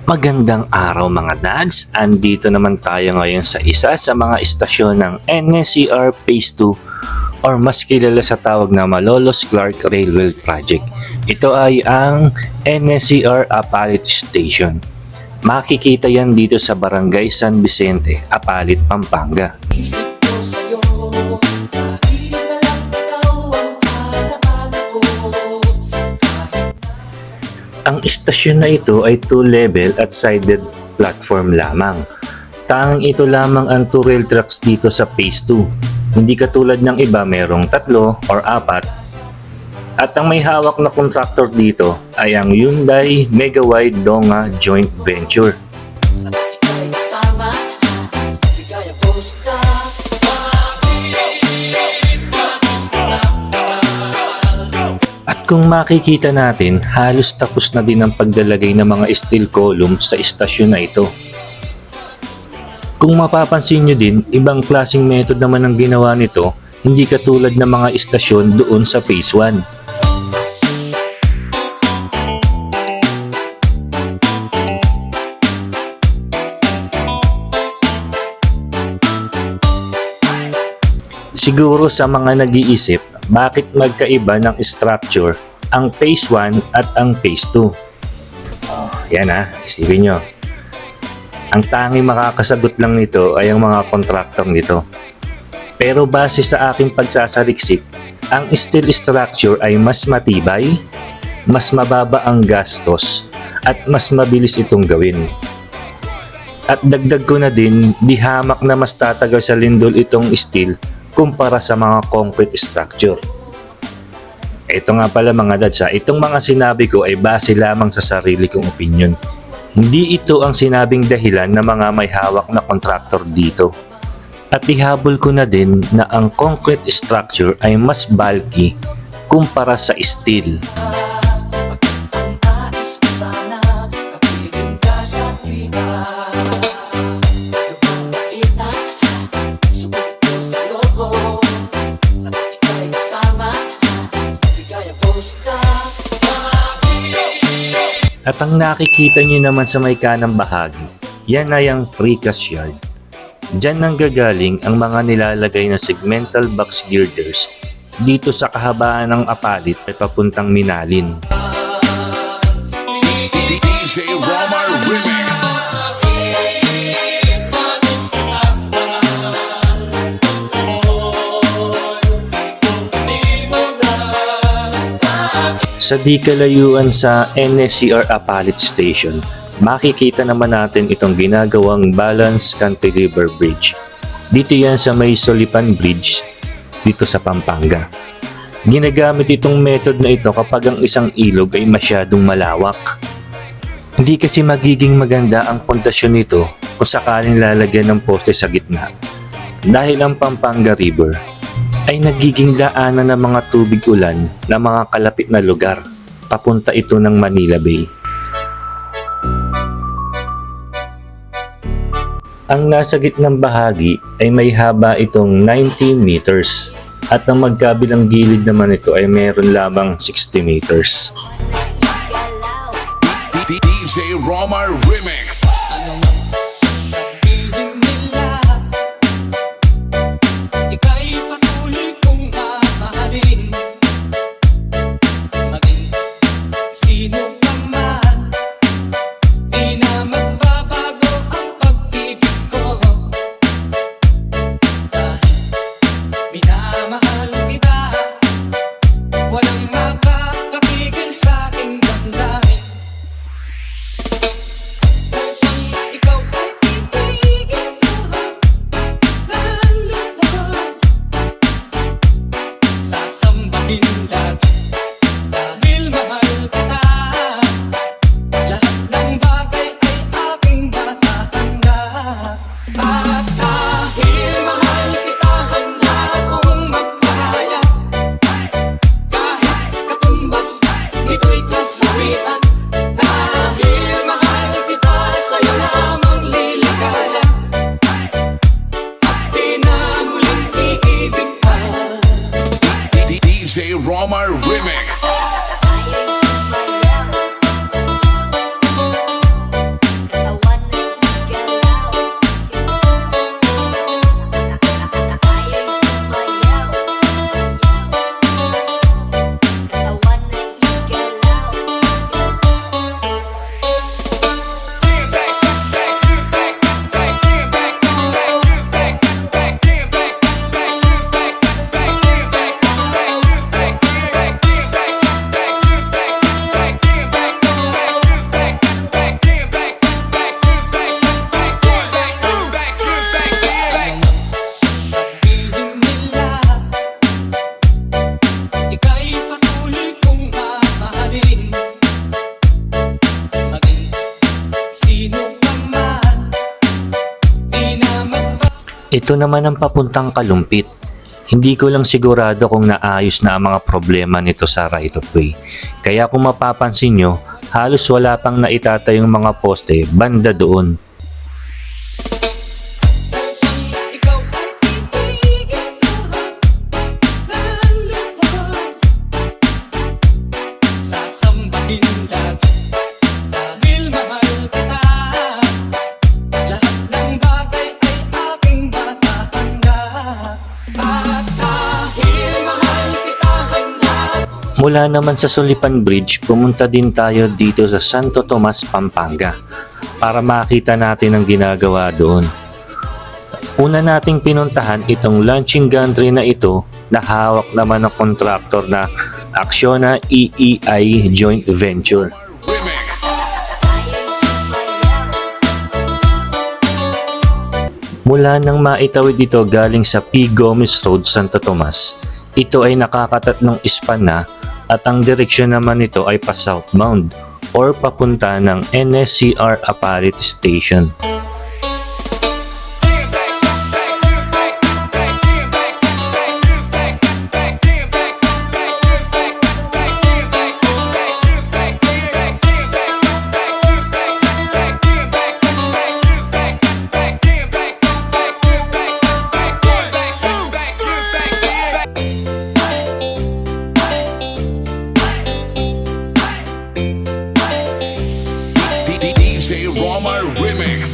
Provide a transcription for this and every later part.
Magandang araw mga dads, andito naman tayo ngayon sa isa sa mga istasyon ng NSCR Phase 2 or mas kilala sa tawag na Malolos Clark Railway Project. Ito ay ang NSCR Apalit Station. Makikita yan dito sa Barangay San Vicente, Apalit, Pampanga. Ang istasyon na ito ay 2-level at sided platform lamang. Tanging ito lamang ang 2 rail tracks dito sa Phase 2. Hindi katulad ng iba merong 3 or 4. At ang may hawak na contractor dito ay ang Hyundai Megawide Donga Joint Venture. Kung makikita natin, halos tapos na din ang paglalagay ng mga steel column sa istasyon na ito. Kung mapapansin nyo din, ibang klaseng method naman ang ginawa nito, hindi katulad ng mga istasyon doon sa Phase 1. Siguro sa mga nag-iisip, bakit magkaiba ng structure ang Phase 1 at ang Phase 2? Yan isipin nyo. Ang tanging makakasagot lang nito ay ang mga kontraktor nito. Pero base sa aking pagsasaliksik, ang steel structure ay mas matibay, mas mababa ang gastos, at mas mabilis itong gawin. At dagdag ko na din, di hamak na mas tatagal sa lindol itong steel kumpara sa mga concrete structure. Ito nga pala mga dads, itong mga sinabi ko ay base lamang sa sarili kong opinion. Hindi ito ang sinabing dahilan ng mga may hawak na contractor dito. At ihabol ko na din na ang concrete structure ay mas bulky kumpara sa steel. At ang nakikita nyo naman sa may kanang bahagi, yan ay ang precast yard. Diyan nang gagaling ang mga nilalagay na segmental box girders dito sa kahabaan ng Apalit at papuntang Minalin. DJ Romar Remix. Sa di kalayuan sa NSCR Apalit Station, makikita naman natin itong ginagawang Balance Cantilever Bridge. Dito yan sa may Solipan Bridge, dito sa Pampanga. Ginagamit itong method na ito kapag ang isang ilog ay masyadong malawak. Hindi kasi magiging maganda ang pundasyon nito kung sakaling lalagyan ng poste sa gitna. Dahil ang Pampanga River ay nagiging daanan ng mga tubig ulan na mga kalapit na lugar. Papunta ito ng Manila Bay. Ang nasa gitnang bahagi ay may haba itong 90 meters at ang magkabilang gilid naman ito ay meron lamang 60 meters. DJ Romar Remix. Romar Remix. Ito naman ang papuntang Kalumpit. Hindi ko lang sigurado kung naayos na ang mga problema nito sa right of way. Kaya kung mapapansin nyo, halos wala pang naitatayong mga poste banda doon. Sasambahin lang dahil mahal kita. Lahat ng bagay ay aking matatanggap. At dahil mahal kita hanggang Mula naman sa Sulipan Bridge, pumunta din tayo dito sa Santo Tomas, Pampanga para makita natin ang ginagawa doon. Una nating pinuntahan itong launching gantry na ito na hawak naman ng kontraktor na Acciona EEI Joint Venture. Mula nang maitawid ito galing sa P. Gomez Road, Santo Tomas, ito ay nakakatatlong span na at ang direksyon naman nito ay pa southbound or papunta ng NSCR Apalit Station. DJ Roma Remix.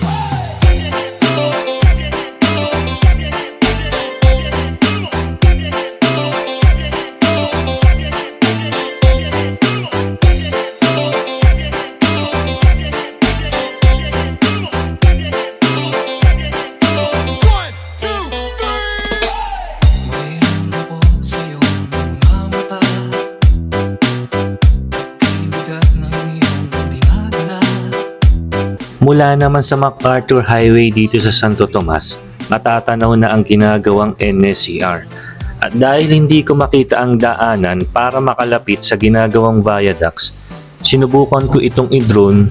mayroon ako sa'yo mga mata. Pagkaibigat ng iyong dinadala. Mula naman sa MacArthur Highway dito sa Santo Tomas, matatanaw na ang ginagawang NSCR. At dahil hindi ko makita ang daanan para makalapit sa ginagawang viaducts, sinubukan ko itong i-drone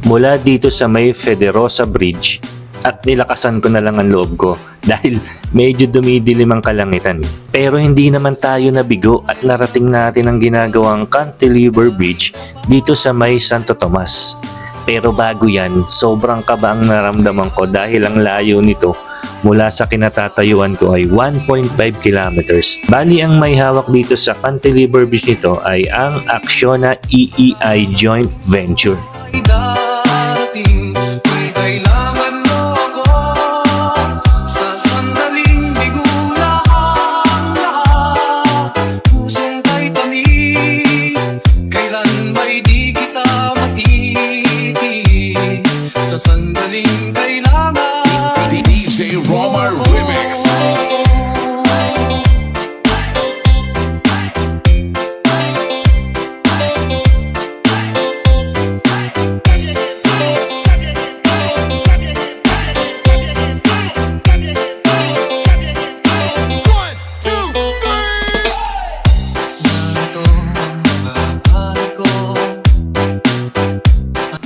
mula dito sa may Federosa Bridge at nilakasan ko na lang ang loob ko dahil medyo dumidilim ang kalangitan. Pero hindi naman tayo nabigo at narating natin ang ginagawang Cantilever Bridge dito sa may Santo Tomas. Pero bago yan, sobrang kaba ang naramdaman ko dahil ang layo nito mula sa kinatatayuan ko ay 1.5 kilometers. Bali ang may hawak dito sa Cantilever Bridge nito ay ang Acciona EEI Joint Venture. Ay darating, may kailangan mo ako. Sa sandaling bigula ang lahat. Pusong kay tamis, kailan ba'y di kita matitis? Sa sandaling kailangan DJ Roma Remix. narito ang makakalat ko.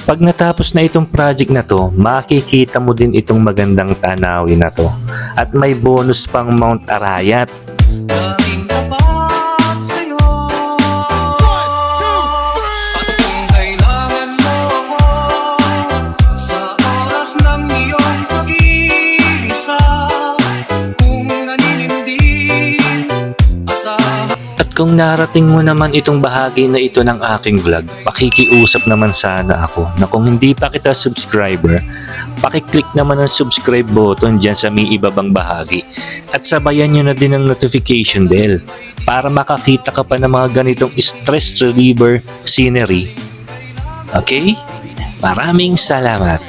Pag natapos na itong project na to, makikita mo din itong magandang tanawin na to. At may bonus pang Mount Arayat. Laging tapat sa'yo. At kung kailangan mo ako sa oras ng iyong pag-iisa, kung nanininding asahan. At kung narating mo naman itong bahagi na ito ng aking vlog, pakikiusap naman sana ako na kung hindi pa kita subscriber, pakiclick naman ang subscribe button dyan sa may ibabang bahagi at sabayan nyo na din ang notification bell para makakita ka pa ng mga ganitong stress reliever scenery. Okay? Maraming salamat!